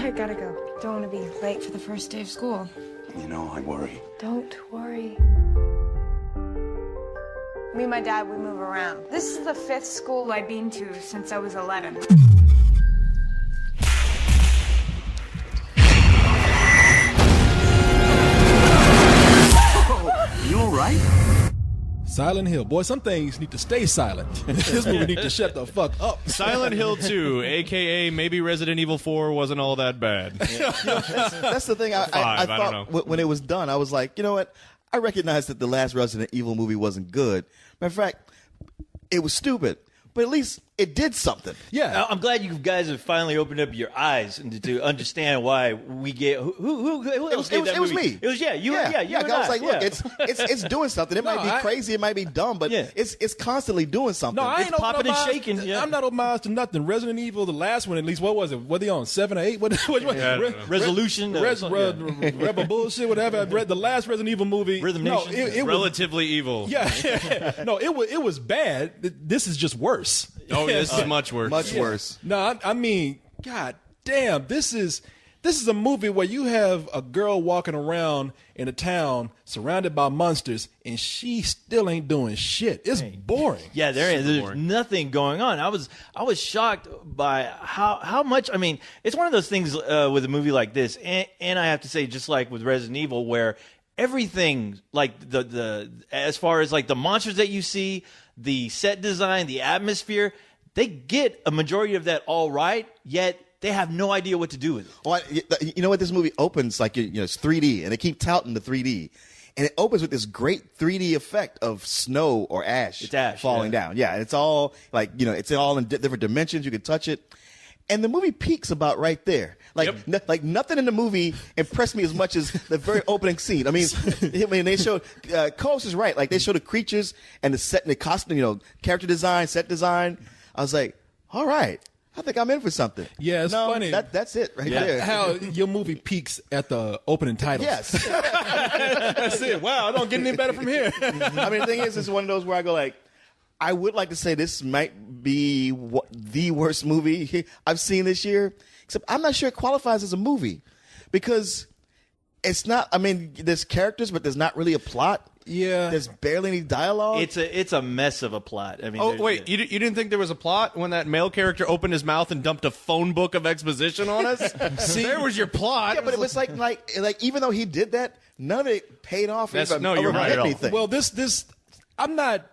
I gotta go. Don't want to be late for the first day of school. You know, I worry. Don't worry. Me and my dad, we move around. This is the 5th school I've been to since I was 11. You all right? Silent Hill. Boy, some things need to stay silent. This movie need to shut the fuck up. Silent Hill 2, a.k.a. maybe Resident Evil 4 wasn't all that bad. That's the thing. I thought when it was done, I was like, you know what? I recognize that the last Resident Evil movie wasn't good. Matter of fact, it was stupid. But at least it did something. Yeah. I'm glad you guys have finally opened up your eyes and to understand why we get who else gave that movie? It was me. It was you. I was like, look, yeah. it's doing something. It might be crazy, it might be dumb, but it's constantly doing something. No, I It's ain't popping and open shaking. Yeah. I'm not open my eyes to nothing. Resident Evil, the last one, at least, what was it? What are they on? 7 or 8? What? Resolution. Rebel bullshit, whatever. The last Resident Evil movie. Rhythm no, Nation. it was, Relatively evil. yeah. No, it was bad. This is just worse. Oh, yeah, this is much worse. Much worse. No, I mean, god damn, this is a movie where you have a girl walking around in a town surrounded by monsters, and she still ain't doing shit. It's boring. Yeah, there's boring. nothing going on. I was shocked by how much. I mean, it's one of those things with a movie like this, and I have to say, just like with Resident Evil, where everything, like the as far as like the monsters that you see, the set design, the atmosphere, they get a majority of that all right, yet they have no idea what to do with it. Well, you know what? This movie opens like, it's 3D, and they keep touting the 3D. And it opens with this great 3D effect of snow or ash, It's ash, falling down. Yeah, and it's all like, it's all in different dimensions. You can touch it. And the movie peaks about right there. Like, like nothing in the movie impressed me as much as the very opening scene. I mean, they showed, Coles is right. Like, they showed the creatures and the set and the costume, character design, set design. I was like, all right, I think I'm in for something. Yeah, it's funny. That's it right there. How your movie peaks at the opening titles. Yes. That's it. Wow, I don't get any better from here. I mean, the thing is, it's one of those where I go like, I would like to say this might be the worst movie I've seen this year, except I'm not sure it qualifies as a movie because it's not. I mean, there's characters, but there's not really a plot. Yeah, there's barely any dialogue. It's a mess of a plot. I mean, Oh, wait, you didn't think there was a plot when that male character opened his mouth and dumped a phone book of exposition on us? See, there was your plot. Yeah, but it was like even though he did that, none of it paid off. No, you're right. Anything. Well, this I'm not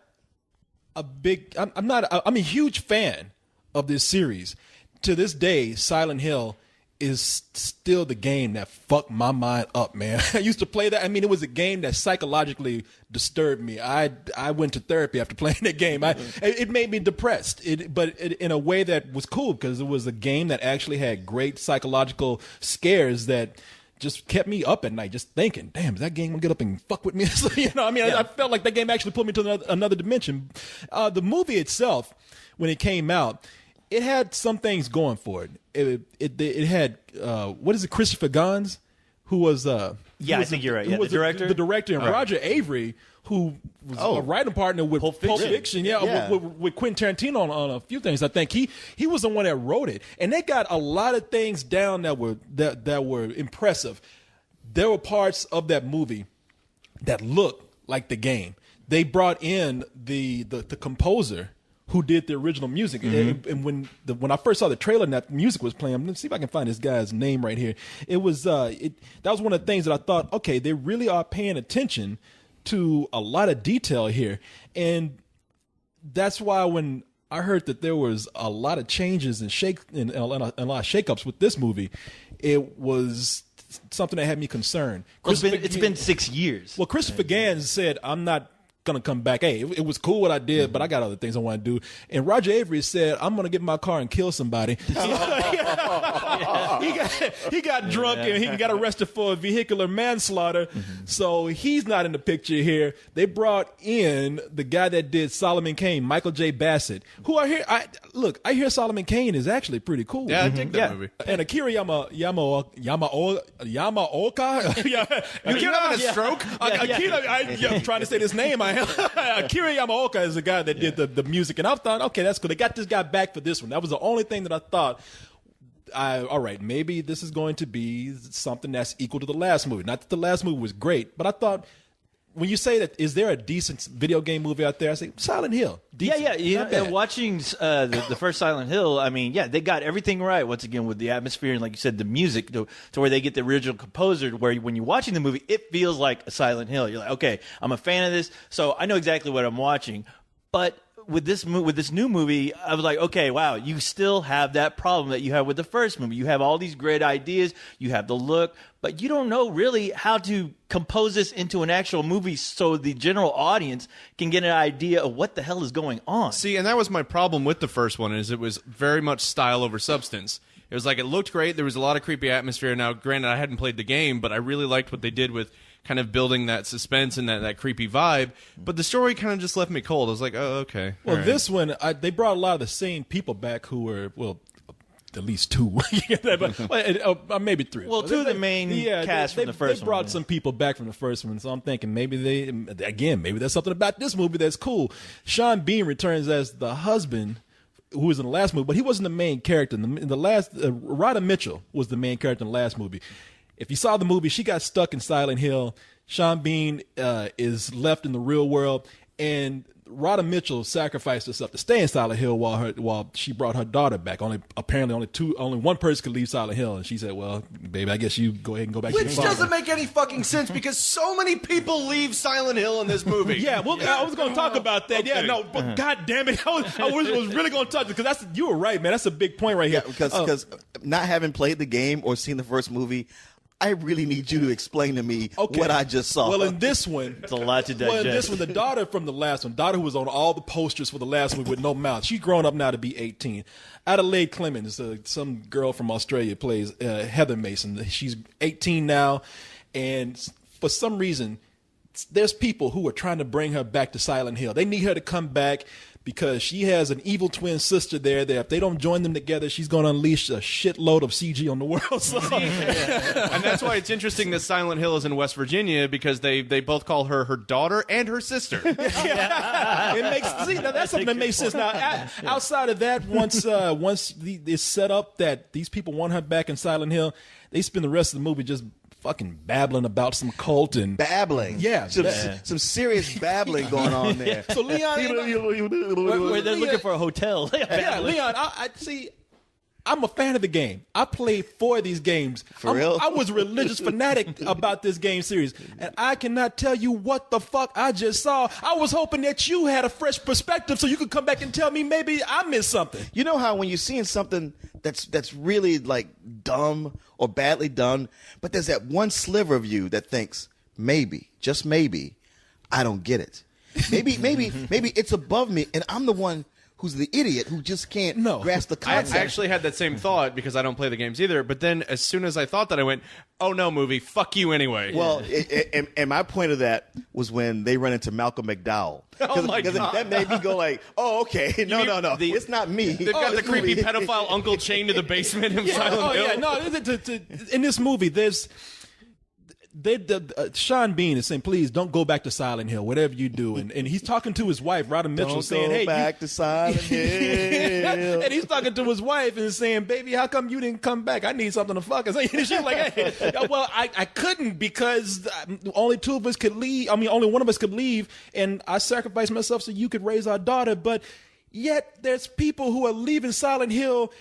a big. I'm a huge fan of this series. To this day, Silent Hill is still the game that fucked my mind up, man. I used to play that. I mean, it was a game that psychologically disturbed me. I went to therapy after playing that game. It made me depressed, but in a way that was cool because it was a game that actually had great psychological scares that just kept me up at night just thinking, damn, is that game gonna get up and fuck with me? So, I felt like that game actually put me to another dimension. The movie itself, when it came out, it had some things going for it. It had what is it? Christopher Gans, who was I think you're right. Yeah, the director, and Roger Avery, who was a writing partner with Pulp Fiction. With Quentin Tarantino on a few things. I think he was the one that wrote it, and they got a lot of things down that were impressive. There were parts of that movie that looked like the game. They brought in the composer who did the original music. And when I first saw the trailer and that music was playing, let's see if I can find this guy's name right here. It was that was one of the things that I thought, okay, they really are paying attention to a lot of detail here. And that's why when I heard that there was a lot of changes and a lot of shakeups with this movie, it was something that had me concerned. Well, it's been 6 years. Well, Christopher Gans said, I'm not gonna come back. Hey, it was cool what I did, but I got other things I want to do. And Roger Avery said, I'm gonna get in my car and kill somebody. He got drunk and he got arrested for vehicular manslaughter. So he's not in the picture here. They brought in the guy that did Solomon Kane, Michael J. Bassett, who I hear Solomon Kane is actually pretty cool. Yeah, I dig that movie. And Akira Yamaoka. You're having a stroke? I'm trying to say this name. Akira Yamaoka is the guy that did the music, and I thought, okay, that's cool. They got this guy back for this one. That was the only thing that I thought all right, maybe this is going to be something that's equal to the last movie. Not that the last movie was great, but I thought when you say that, is there a decent video game movie out there? I say Silent Hill. Decent, yeah. You not know, bad. watching the first Silent Hill, I mean, yeah, they got everything right. Once again, with the atmosphere and, like you said, the music to where they get the original composer. Where when you're watching the movie, it feels like a Silent Hill. You're like, okay, I'm a fan of this, so I know exactly what I'm watching. But with this new movie, I was like, okay, wow, you still have that problem that you have with the first movie. You have all these great ideas, you have the look, but you don't know really how to compose this into an actual movie so the general audience can get an idea of what the hell is going on. See, and that was my problem with the first one, is it was very much style over substance. It was like, it looked great, there was a lot of creepy atmosphere. Now, granted, I hadn't played the game, but I really liked what they did with kind of building that suspense and that creepy vibe. But the story kind of just left me cold. I was like, oh, okay. Well, all right. this one, they brought a lot of the same people back who were, well, at least two, but maybe three. Well, two of the main cast from the first one. They brought some people back from the first one, so I'm thinking maybe maybe there's something about this movie that's cool. Sean Bean returns as the husband who was in the last movie, but he wasn't the main character. In the last, Rhoda Mitchell was the main character in the last movie. If you saw the movie, she got stuck in Silent Hill. Sean Bean is left in the real world, and Rhoda Mitchell sacrificed herself to stay in Silent Hill while she brought her daughter back. Only one person could leave Silent Hill, and she said, "Well, baby, I guess you go ahead and go back." to your Which father. doesn't make any fucking sense because so many people leave Silent Hill in this movie. Yeah, well, I was going to talk about that. Okay. Yeah, no, but God damn it, I was really going to touch it because you were right, man. That's a big point right here. Because not having played the game or seen the first movie, I really need you to explain to me what I just saw. Well, in this one, It's a lot to digest. Well, in this one, the daughter from the last one, daughter who was on all the posters for the last one with no mouth, she's grown up now to be 18. Adelaide Clemens, some girl from Australia, plays Heather Mason. She's 18 now, and for some reason, there's people who are trying to bring her back to Silent Hill. They need her to come back because she has an evil twin sister there that if they don't join them together, she's going to unleash a shitload of CG on the world. So, And that's why it's interesting that Silent Hill is in West Virginia, because they both call her daughter and her sister. it makes that's something that makes sense. Now, outside of that, once it's set up that these people want her back in Silent Hill, they spend the rest of the movie just fucking babbling about some cult and babbling. Yeah. Some serious babbling going on there. So Leon, where they're looking for a hotel. yeah, Leon, I see. I'm a fan of the game. I played 4 of these games. For real? I was a religious fanatic about this game series, and I cannot tell you what the fuck I just saw. I was hoping that you had a fresh perspective so you could come back and tell me maybe I missed something. You know how when you're seeing something that's really like dumb or badly done, but there's that one sliver of you that thinks, maybe, just maybe, I don't get it. Maybe it's above me, and I'm the one who's the idiot who just can't grasp the I concept. actually had that same thought because I don't play the games either. But then as soon as I thought that, I went, oh no, movie, fuck you anyway. Well, and my point of that was when they run into Malcolm McDowell. Oh, my Because God. that made me go like, oh, okay, no, it's not me. They've got the This creepy movie- pedophile uncle chained to the basement of Silent Hill. Yeah, no. In this movie, Sean Bean is saying, please don't go back to Silent Hill, whatever you do. And he's talking to his wife, Rhoda Mitchell, Don't saying, go hey, back to Silent Hill. and he's talking to his wife and saying, baby, how come you didn't come back? I need something to fuck. And she's like, hey, well, I couldn't because only 2 of us could leave. I mean, only one of us could leave. And I sacrificed myself so you could raise our daughter. But yet there's people who are leaving Silent Hill,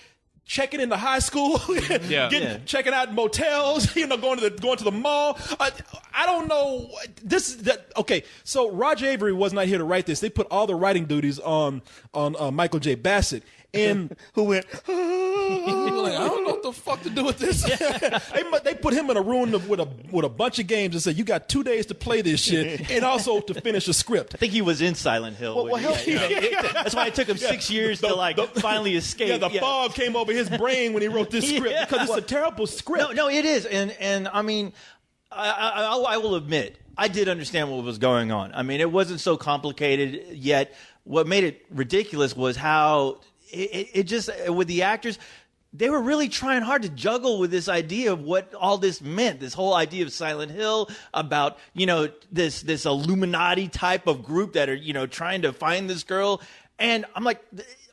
checking into high school, checking out motels, going to the mall. I don't know. Okay, so Roger Avery was not here to write this. They put all the writing duties on Michael J. Bassett, and Who went, like, I don't know what the fuck to do with this. They put him in a room with a bunch of games and said, you got 2 days to play this shit and also to finish a script. I think he was in Silent Hill. That's why it took him 6 years to finally escape. Yeah, the fog came over his brain when he wrote this script because it's a terrible script. No, it is, and I mean, I will admit, I did understand what was going on. I mean, it wasn't so complicated yet. What made it ridiculous was how it just, with the actors, they were really trying hard to juggle with this idea of what all this meant. This whole idea of Silent Hill, about this Illuminati type of group that are trying to find this girl. And I'm like,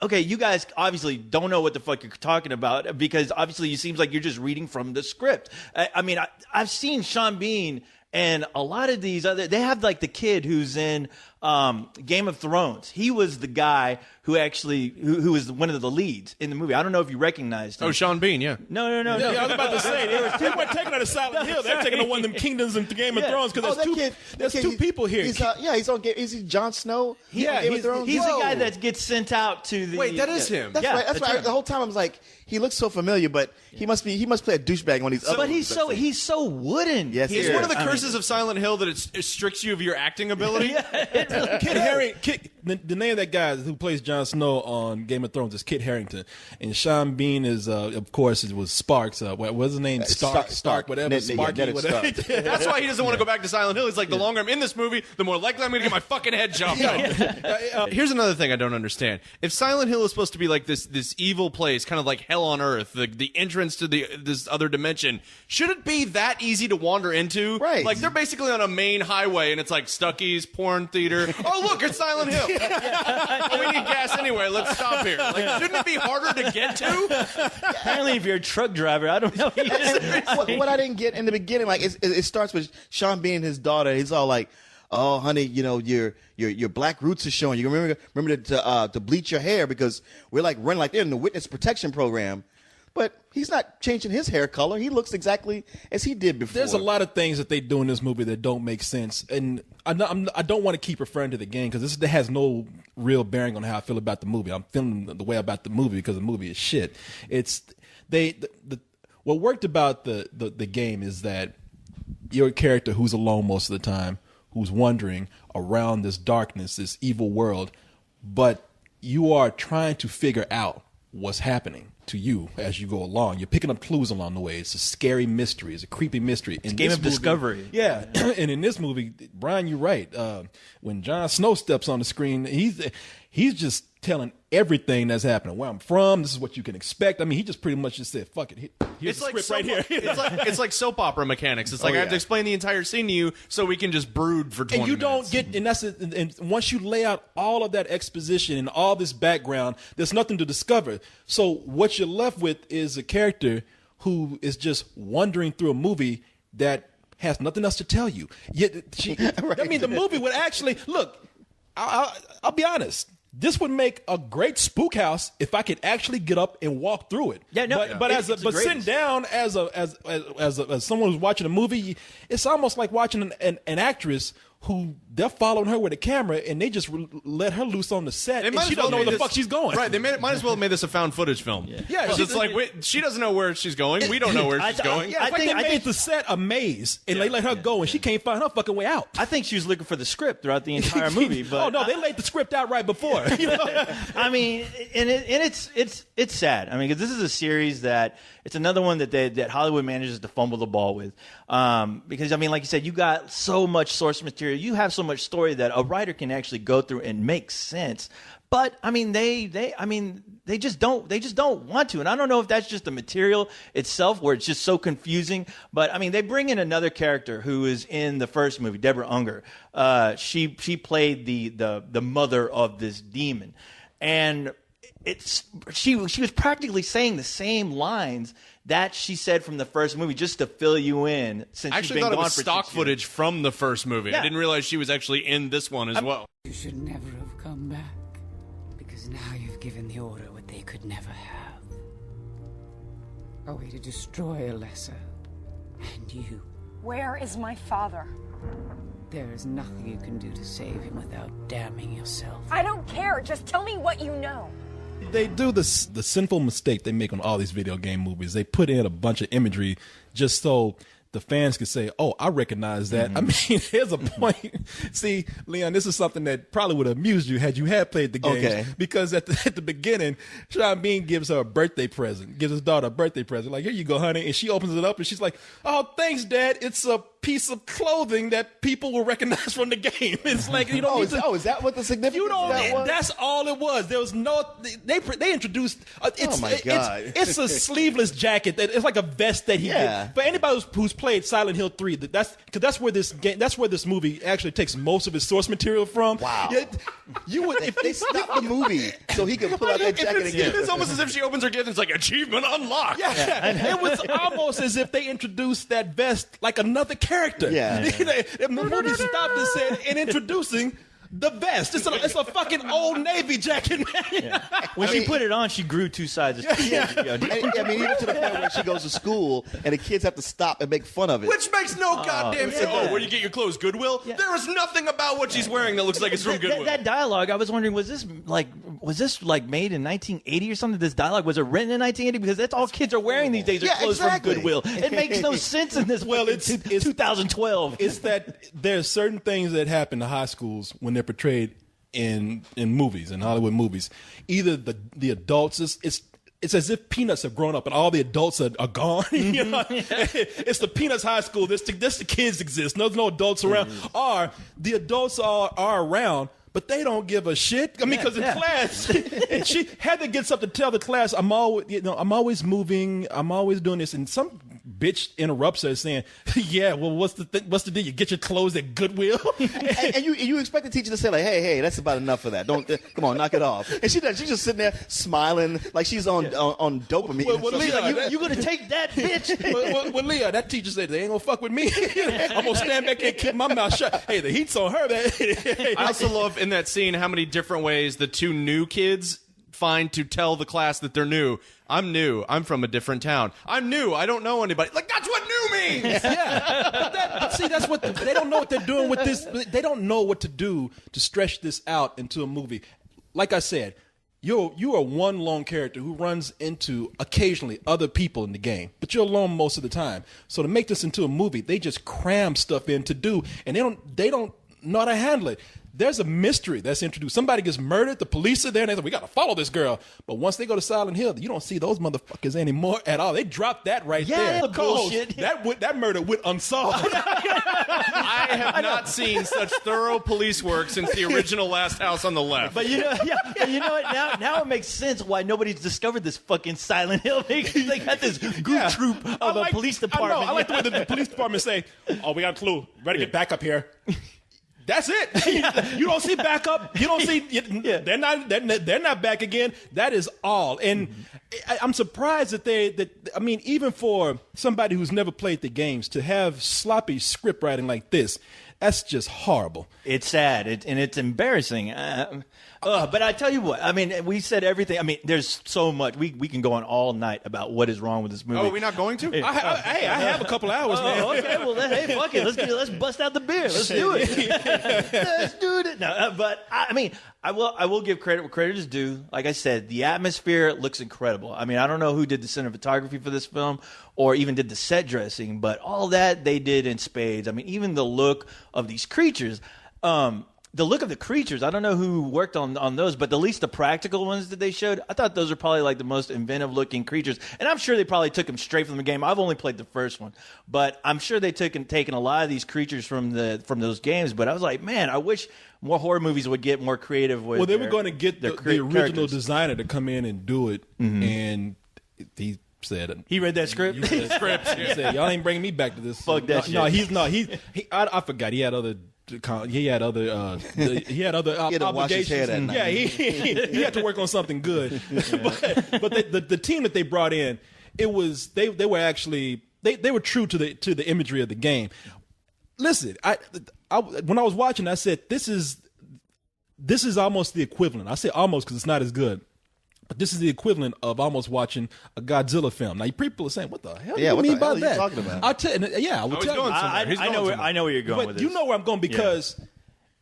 okay, you guys obviously don't know what the fuck you're talking about because obviously it seems like you're just reading from the script. I mean, I've seen Sean Bean and a lot of these other, they have like the kid who's in Game of Thrones. He was the guy who actually, who was one of the leads in the movie. I don't know if you recognized him. Oh, Sean Bean, yeah. No. Yeah, I was about to say they weren't taking her to Silent Hill. They're taking her to one of them kingdoms in Game of Thrones because there's two people here. He's on Game. Is he Jon Snow? Yeah, Game of Thrones? He's the Whoa. guy that gets sent out to the. Wait, that is him. That's right. That's right. The whole time I was like, he looks so familiar, but he must play a douchebag when he's. But he's so wooden. Yes, It's one of the curses of Silent Hill that it restricts you of your acting ability. The name of that guy who plays Jon Snow on Game of Thrones is Kit Harington, and Sean Bean is, of course, it was Sparks. What was his name? Stark, whatever. Sparky, whatever. That's why he doesn't want to go back to Silent Hill. He's like, the longer I'm in this movie, the more likely I'm going to get my fucking head chopped off. Here's another thing I don't understand. If Silent Hill is supposed to be like this evil place, kind of like hell on earth, the entrance to this other dimension, should it be that easy to wander into? Right. Like, they're basically on a main highway, and it's like Stuckey's, porn theater. Oh, look, it's Silent Hill. Oh, we need gas anyway. Let's stop here. Like, shouldn't it be harder to get to? Apparently, if you're a truck driver, I don't know. what I didn't get in the beginning, like it starts with Sean Bean and his daughter. He's all like, "Oh, honey, you know your black roots are showing. You remember to bleach your hair because we're like running like they're in the witness protection program." But he's not changing his hair color. He looks exactly as he did before. There's a lot of things that they do in this movie that don't make sense, and I don't want to keep referring to the game because this has no real bearing on how I feel about the movie. I'm feeling the way about the movie because the movie is shit. It's what worked about the game is that you're a character who's alone most of the time, who's wandering around this darkness, this evil world, but you are trying to figure out what's happening to you as you go along. You're picking up clues along the way. It's a scary mystery. It's a creepy mystery. It's a game of discovery. Yeah. And in this movie, Brian, you're right. When Jon Snow steps on the screen, he's just telling everything that's happening. Where I'm from, this is what you can expect. I mean, he just pretty much just said, fuck it. Here's the script right here. It's like soap opera mechanics. It's like I have to explain the entire scene to you so we can just brood for 20 minutes. And you minutes. don't get, and once you lay out all of that exposition and all this background, there's nothing to discover. So what you're left with is a character who is just wandering through a movie that has nothing else to tell you. Yet Right. I mean, the movie would actually, look, I'll be honest. This would make a great spook house if I could actually get up and walk through it. Yeah, no, but sitting down as someone who's watching a movie, it's almost like watching an actress who they're following her with a camera and they just let her loose on the set and she don't know where the fuck she's going. Right, they might as well have made this a found footage film. Yeah, it's like she doesn't know where she's going. We don't know where she's going. Yeah, I think the set a maze and they let her go and she can't find her fucking way out. I think she was looking for the script throughout the entire movie. But oh no, they laid the script out right before. You know? I mean, and it's sad. I mean, because this is a series that it's another one that Hollywood manages to fumble the ball with. Because I mean, like you said, you got so much source material. You have so much story that a writer can actually go through and make sense. But I mean, they just don't want to. And I don't know if that's just the material itself where it's just so confusing. But I mean, they bring in another character who is in the first movie, Deborah Unger. She played the mother of this demon, and she was practically saying the same lines that she said from the first movie just to fill you in. Since I actually thought it was stock footage from the first movie. Yeah. I didn't realize she was actually in this one as well. You should never have come back, because now you've given the Order what they could never have. A way to destroy Alessa. And you. Where is my father? There is nothing you can do to save him without damning yourself. I don't care. Just tell me what you know. They do the sinful mistake they make on all these video game movies. They put in a bunch of imagery just so the fans can say, oh, I recognize that. I mean, here's a point. See, Leon, this is something that probably would have amused you had you had played the game. Okay. Because at the beginning, Sean Bean gives her a birthday present, gives his daughter a birthday present. Like, here you go, honey. And she opens it up and she's like, oh, thanks, Dad. It's a piece of clothing that people will recognize from the game. It's like you don't. Is that what the significance You don't. of that was? That's all it was. There was no. They introduced. It's, Oh, my God. It's a sleeveless jacket. It's like a vest that he Yeah. did. For anybody who's played Silent Hill 3, that's where this game. That's where this movie actually takes most of its source material from. Wow. Yeah, you would if They stopped the movie so he could pull out that jacket again. It's almost as if she opens her gift and it's like achievement unlocked. Yeah. It was almost as if they introduced that vest like another character. Yeah. The movie stopped and said, "In introducing the vest." It's a fucking Old Navy jacket, man. When she put it on, she grew 2 sizes. And, I mean, even to the point where she goes to school and the kids have to stop and make fun of it. Which makes no goddamn sense. Oh, where do you get your clothes? Goodwill? There is nothing about what she's wearing that looks like it's from Goodwill. That dialogue, I was wondering, was this like made in 1980 or something? This dialogue, was it written in 1980? Because that's all kids are wearing these days, are Yeah, clothes exactly. from Goodwill. It makes no sense in this. Well, fucking it's 2012. It's that there's certain things that happen to high schools when they're portrayed in movies, in Hollywood movies. Either the adults, it's as if Peanuts have grown up and all the adults are gone. You know? It's the Peanuts high school. This the kids exist. There's no adults around. Or the adults are around, but they don't give a shit. I mean, because in class, and Heather gets up to tell the class, I'm always moving. I'm always doing this. And some bitch interrupts her saying, "Yeah, well, what's the deal? You get your clothes at Goodwill." and you expect the teacher to say like, "Hey, that's about enough of that. Don't come on, knock it off." And she does. She's just sitting there smiling like she's on dopamine. Well, So she's Leah, like, You gonna take that, bitch? well, Leah, that teacher said they ain't gonna fuck with me. I'm gonna stand back here and keep my mouth shut. Hey, the heat's on her. I also love in that scene how many different ways the two new kids find to tell the class that they're new. I'm new. I'm from a different town. I'm new. I don't know anybody. Like, that's what new means. That's what they don't know what they're doing with this. They don't know what to do to stretch this out into a movie. Like I said, you are one lone character who runs into occasionally other people in the game, but you're alone most of the time. So to make this into a movie, they just cram stuff in to do, and they don't know how to handle it. There's a mystery that's introduced. Somebody gets murdered. The police are there, and they say, "We got to follow this girl." But once they go to Silent Hill, you don't see those motherfuckers anymore at all. They dropped that right there. the bullshit. That murder went unsolved. I have not seen such thorough police work since the original Last House on the Left. But you know what? Now it makes sense why nobody's discovered this fucking Silent Hill. They got this goof troop of a police department. I like the way the police department say, "Oh, we got a clue. Ready to get back up here." That's it. You don't see backup. You don't see. They're not back again. That is all. And I'm surprised I mean, even for somebody who's never played the games to have sloppy script writing like this, that's just horrible. It's sad and it's embarrassing. But I tell you what, I mean, we said everything. I mean, there's so much. We can go on all night about what is wrong with this movie. Oh, are we not going to? I have a couple hours, man. Oh, okay. Well, hey, fuck it. Let's bust out the beer. Let's do it. Let's do it. No, but I mean, I will give credit where credit is due. Like I said, the atmosphere looks incredible. I mean, I don't know who did the cinematography for this film or even did the set dressing, but all that they did in spades. I mean, even the look of these creatures. The look of the creatures, I don't know who worked on those, but at least the practical ones that they showed, I thought those are probably like the most inventive looking creatures. And I'm sure they probably took them straight from the game. I've only played the first one, but I'm sure they taken a lot of these creatures from those games. But I was like, man, I wish more horror movies would get more creative with. Well, they were going to get the original characters. designer to come in and do it, and he said He read that script. He said, "Y'all ain't bringing me back to this." Fuck that shit. No, he's not. I forgot. He had other. He had other to wash his hair obligations. that night. Yeah, he had to work on something good. but the team that they brought in, they were actually they were true to the imagery of the game. Listen, I when I was watching, I said this is almost the equivalent. I say almost because it's not as good. But this is the equivalent of almost watching a Godzilla film. Now, people are saying, "What the hell do you what mean the hell by are you that?" talking about? I'll tell you. Yeah, I will he's tell you. going somewhere. He's going somewhere. I know where you're going with But this. you know where I'm going because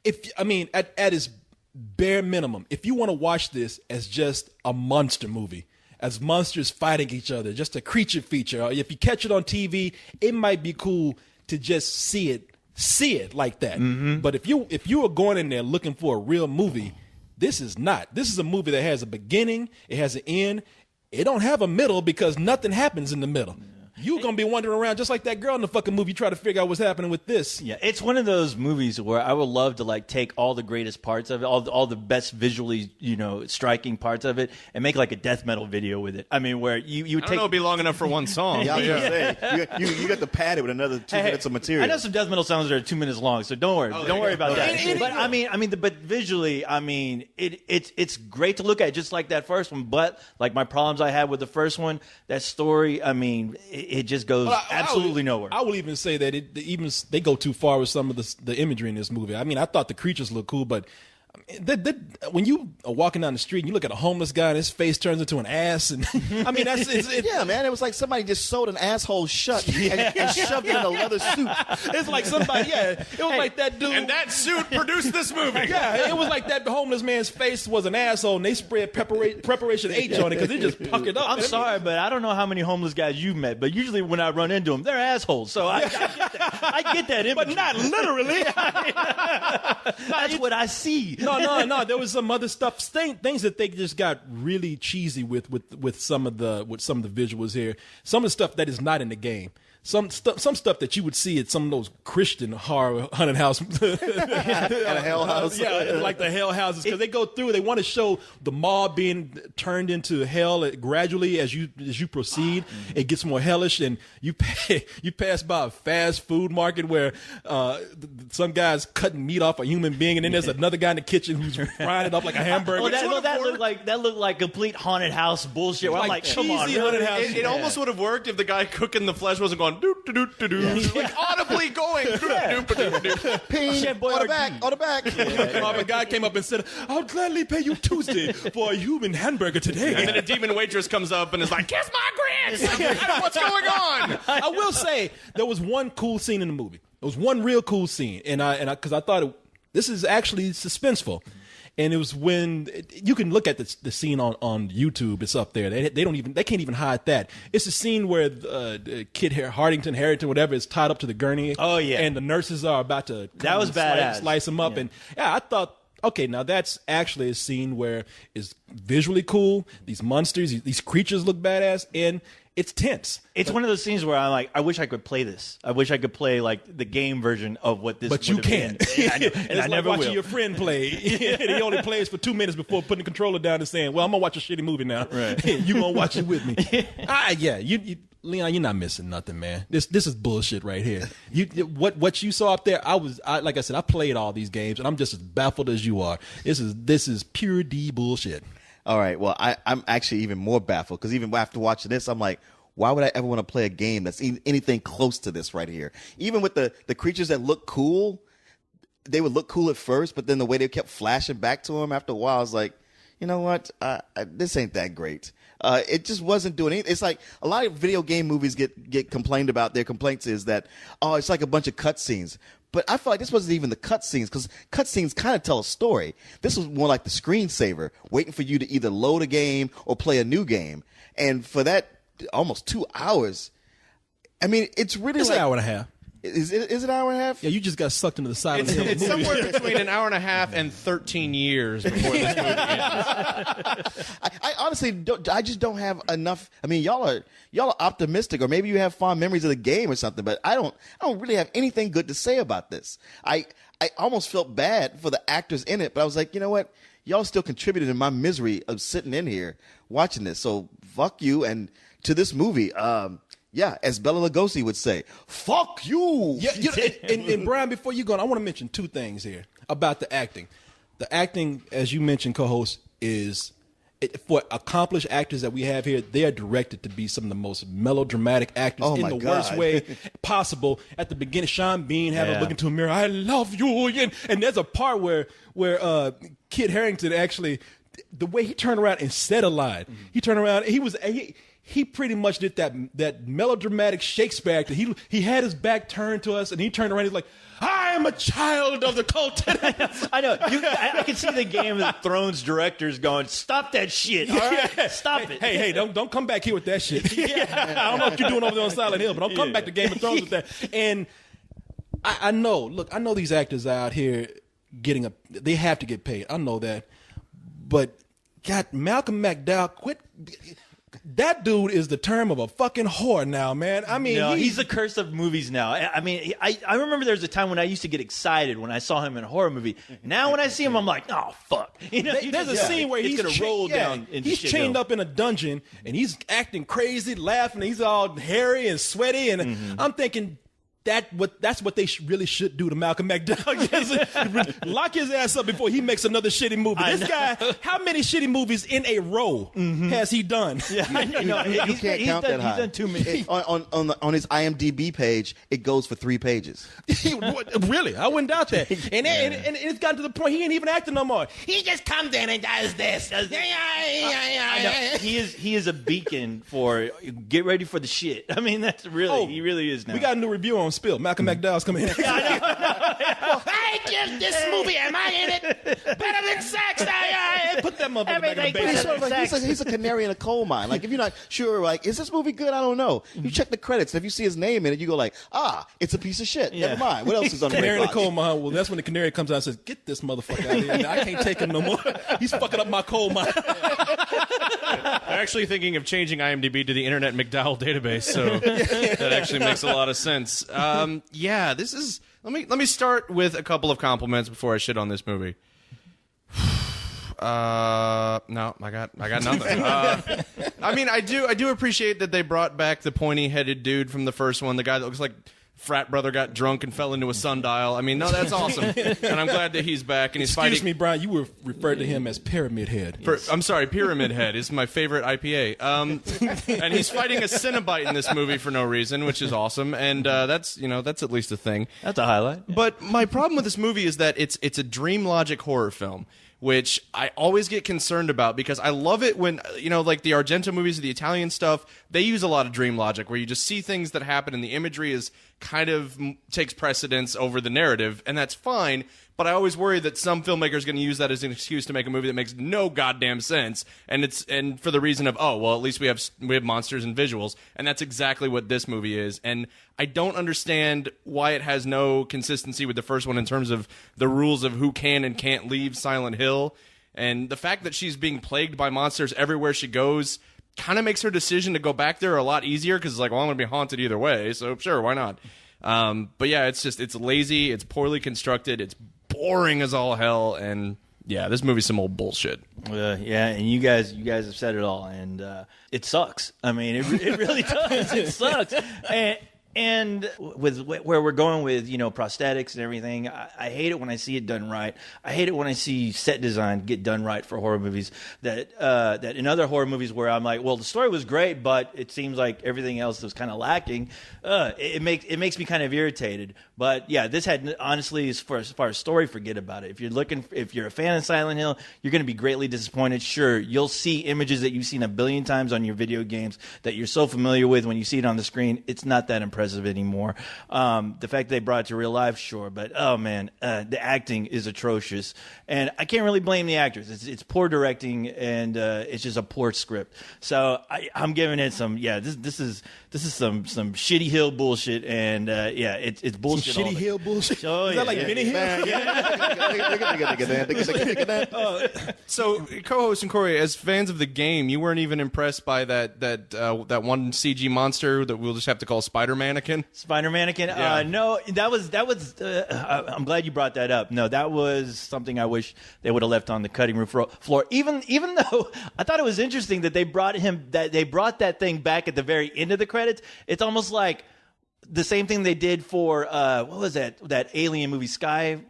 at its bare minimum, if you want to watch this as just a monster movie, as monsters fighting each other, just a creature feature, or if you catch it on TV, it might be cool to just see it like that. Mm-hmm. But if you are going in there looking for a real movie, this is not. This is a movie that has a beginning, it has an end. It don't have a middle because nothing happens in the middle. You gonna be wandering around just like that girl in the fucking movie, try to figure out what's happening with this. Yeah, it's one of those movies where I would love to like take all the greatest parts of it, all the best visually, striking parts of it, and make like a death metal video with it. I mean, where you I don't know, it'd be long enough for one song. Yeah, I was gonna say, you got to pad it with another 2 minutes of material. I know some death metal songs that are 2 minutes long, so don't worry. Don't worry about that. But I mean, but visually, I mean, it's great to look at, just like that first one. But like my problems I had with the first one, that story, I mean, it just goes absolutely nowhere. I will even say that they go too far with some of the imagery in this movie. I mean, I thought the creatures looked cool, but when you are walking down the street and you look at a homeless guy and his face turns into an ass, and I mean yeah, man, it was like somebody just sewed an asshole shut and shoved it in a leather suit. It's like somebody, it was like that dude, And that suit produced this movie. Yeah, it was like that homeless man's face was an asshole, and they spread preparation H on it because it just puckered up. I'm sorry, but I don't know how many homeless guys you've met, but usually when I run into them, they're assholes. So I get that image. But not literally. That's what I see. No. There was some other stuff, things that they just got really cheesy with some of the visuals here. Some of the stuff that is not in the game. Some stuff that you would see at some of those Christian horror haunted house, At a hell house. yeah, like the hell houses, because they go through. They want to show the mob being turned into hell gradually as you proceed. It gets more hellish, and you pass by a fast food market where some guy's cutting meat off a human being, and then there's another guy in the kitchen who's frying it up like a hamburger. That looked like complete haunted house bullshit. Where I'm like, come on, cheesy haunted house. It almost would have worked if the guy cooking the flesh wasn't going doop doop doop doop, like audibly going doop doop doop doop. Ping, Chef on the Boyardee. back. If a guy came up and said, "I'll gladly pay you Tuesday for a human hamburger today," And then a demon waitress comes up and is like, "Kiss my grits! What's going on?" I will say there was one cool scene in the movie. There was one real cool scene, and because I thought this is actually suspenseful. And it was when you can look at the scene on YouTube. It's up there. They can't even hide that. It's a scene where Kid Harrington, whatever, is tied up to the gurney. Oh yeah, and the nurses are about to that was badass. Slice him up, and I thought, okay, now that's actually a scene where it's visually cool. These monsters, these creatures look badass, and it's tense. It's one of those scenes where I'm like, I wish I could play this. I wish I could play like the game version of what this. But you would have can't. been. And it's I like never watching will. your friend play. And he only plays for 2 minutes before putting the controller down and saying, "Well, I'm gonna watch a shitty movie now. Right. You gonna watch it with me?" You, Leon, you're not missing nothing, man. This is bullshit right here. What you saw up there, like I said, I played all these games, and I'm just as baffled as you are. This is pure D bullshit. All right, well, I'm actually even more baffled because even after watching this, I'm like, why would I ever want to play a game that's anything close to this right here? Even with the creatures that look cool, they would look cool at first, but then the way they kept flashing back to him after a while, I was like, you know what? This ain't that great. It just wasn't doing anything. It's like a lot of video game movies get complained about. Their complaints is that, oh, it's like a bunch of cutscenes. But I felt like this wasn't even the cutscenes, because cutscenes kind of tell a story. This was more like the screensaver, waiting for you to either load a game or play a new game. And for that almost 2 hours, I mean, it's really It's like an hour and a half. Is it an hour and a half? Yeah, you just got sucked into the silence. It's somewhere between an hour and a half and 13 years before this movie ends. I honestly I just don't have enough. I mean, y'all are optimistic, or maybe you have fond memories of the game or something, but I don't really have anything good to say about this. I almost felt bad for the actors in it, but I was like, you know what? Y'all still contributed in my misery of sitting in here watching this. So fuck you, and to this movie, yeah, as Bela Lugosi would say, fuck you. Yeah, and Brian, before you go on, I want to mention two things here about the acting. The acting, as you mentioned, co-host, is for accomplished actors that we have here. They are directed to be some of the most melodramatic actors in the worst way possible. At the beginning, Sean Bean had to look into a mirror. I love you, and there's a part where Kid Harington actually, the way he turned around and said a line, he turned around. He pretty much did that melodramatic Shakespeare actor. He had his back turned to us, and he turned around. He's like, "I am a child of the cult." I know. I can see the Game of Thrones directors going, "Stop that shit! All right, stop it!" Hey, don't come back here with that shit. I don't know what you're doing over there on Silent Hill, but don't come back to Game of Thrones with that. And I know. Look, I know these actors out here they have to get paid. I know that, but God, Malcolm McDowell, quit. that dude is the term of a fucking whore now, man. I mean, no, he's the curse of movies now. I mean, I remember there was a time when I used to get excited when I saw him in a horror movie. Now when I see him, I'm like, oh fuck. You know, there's a scene where he's gonna roll down. Into he's chained up in a dungeon and he's acting crazy, laughing. He's all hairy and sweaty, and I'm thinking. That's what they really should do to Malcolm McDowell. Lock his ass up before he makes another shitty movie. This guy, how many shitty movies in a row has he done? You can't count that high. He's done too many. On his IMDb page, it goes for 3 pages. Really? I wouldn't doubt that. And it's gotten to the point he ain't even acting no more. He just comes in and does this. I know. He is a beacon for get ready for the shit. I mean, that's really he really is now. We got a new review on Spill. Malcolm McDowell's coming in. I give this movie. Am I in it? Better than sex. Put that motherfucker back in the base. He's a canary in a coal mine. Like if you're not sure, like is this movie good? I don't know. You check the credits. If you see his name in it, you go like, it's a piece of shit. Never mind. What else is on the canary in the coal mine? Well, that's when the canary comes out and says, "Get this motherfucker out of here. I can't take him no more. He's fucking up my coal mine." I'm actually thinking of changing IMDb to the Internet McDowell database, so that actually makes a lot of sense. This is. Let me start with a couple of compliments before I shit on this movie. No, I got nothing. I mean, I do appreciate that they brought back the pointy-headed dude from the first one, the guy that looks like frat brother got drunk and fell into a sundial. I mean, no, that's awesome, and I'm glad that he's back and he's fighting. Excuse me, Brian, you were referred to him as Pyramid Head. I'm sorry, Pyramid Head is my favorite IPA. And he's fighting a Cenobite in this movie for no reason, which is awesome, and that's at least a thing. That's a highlight. But my problem with this movie is that it's a dream logic horror film, which I always get concerned about because I love it when, like the Argento movies, the Italian stuff, they use a lot of dream logic where you just see things that happen and the imagery is kind of takes precedence over the narrative, and that's fine. But I always worry that some filmmaker is going to use that as an excuse to make a movie that makes no goddamn sense, and for the reason of, at least we have monsters and visuals, and that's exactly what this movie is. And I don't understand why it has no consistency with the first one in terms of the rules of who can and can't leave Silent Hill, and the fact that she's being plagued by monsters everywhere she goes kind of makes her decision to go back there a lot easier because it's like, well, I'm going to be haunted either way, so sure, why not? But yeah, it's lazy, it's poorly constructed, it's boring as all hell, and yeah, this movie's some old bullshit. And you guys have said it all, and it sucks. I mean, it really does. It sucks. And with where we're going with, prosthetics and everything, I hate it when I see it done right. I hate it when I see set design get done right for horror movies. That in other horror movies where I'm like, well, the story was great, but it seems like everything else was kind of lacking. It makes me kind of irritated. But yeah, this had, honestly, as far as story, forget about it. If you're a fan of Silent Hill, you're going to be greatly disappointed. Sure, you'll see images that you've seen a billion times on your video games that you're so familiar with. When you see it on the screen, it's not that impressive anymore. The fact that they brought it to real life, sure, but oh man, the acting is atrocious, and I can't really blame the actors. It's poor directing, and it's just a poor script. So I'm giving it some. Yeah, this is some shitty Hill bullshit, and it's bullshit. Some shitty Hill bullshit. Oh, is that like Benny Hill? So, co-host and Corey, as fans of the game, you weren't even impressed by that one CG monster that we'll just have to call Spider-Mannequin? Spider-Mannequin? Yeah. No, that was. I'm glad you brought that up. No, that was something I wish they would have left on the cutting room floor. Even though I thought it was interesting that they brought that thing back at the very end of the credits. It's almost like the same thing they did for what was that alien movie Skyline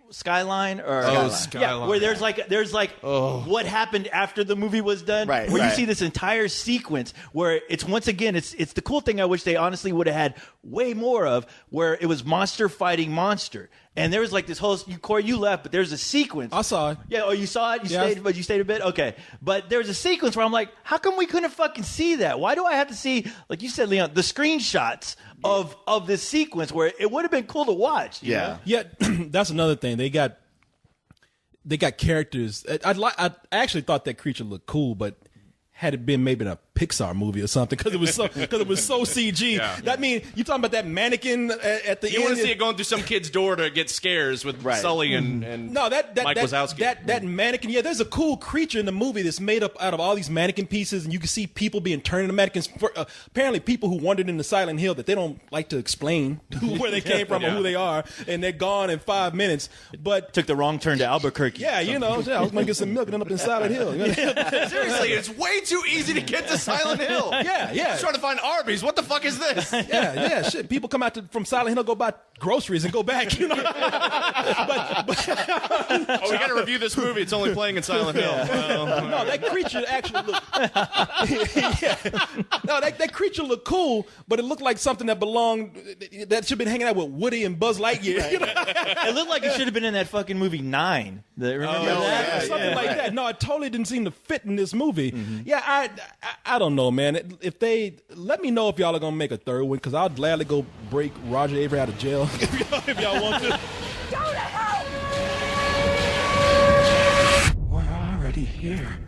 or Skyline. Yeah, where there's like what happened after the movie was done, right, where you see this entire sequence where it's once again it's the cool thing I wish they honestly would have had way more of, where it was monster fighting monster. And there was like this whole, Corey, you left, but there's a sequence. I saw it. Yeah, you saw it? But you stayed a bit? Okay. But there was a sequence where I'm like, how come we couldn't fucking see that? Why do I have to see, like you said, Leon, the screenshots of this sequence where it would have been cool to watch? You know? Yeah, that's another thing. They got characters. I actually thought that creature looked cool, but had it been maybe in a Pixar movie or something because it was so CG. Yeah. That mean you talking about that mannequin at the end? You want to see it going through some kid's door to get scares with Sully and no, that Mike Wazowski. That mannequin. Yeah, there's a cool creature in the movie that's made up out of all these mannequin pieces, and you can see people being turned into mannequins. Apparently, people who wandered into Silent Hill that they don't like to explain where they came from or who they are, and they're gone in 5 minutes. But Took the wrong turn to Albuquerque. yeah, I was gonna get some milk and end up in Silent Hill. Seriously, it's way too easy to get to Silent Hill. Yeah. I'm trying to find Arby's. What the fuck is this? Yeah, shit. People come out from Silent Hill, go buy groceries, and go back. You know. Oh, we got to review this movie. It's only playing in Silent Hill. No, that creature actually looked. No, that creature looked cool, but it looked like something that belonged. That should have been hanging out with Woody and Buzz Lightyear. You know? It looked like it should have been in that fucking movie 9. Remember that? Something like that. No, it totally didn't seem to fit in this movie. Yeah, I don't know, man. If they let me know if y'all are gonna make a third one, because I'll gladly go break Roger Avery out of jail if y'all want to. We're already here.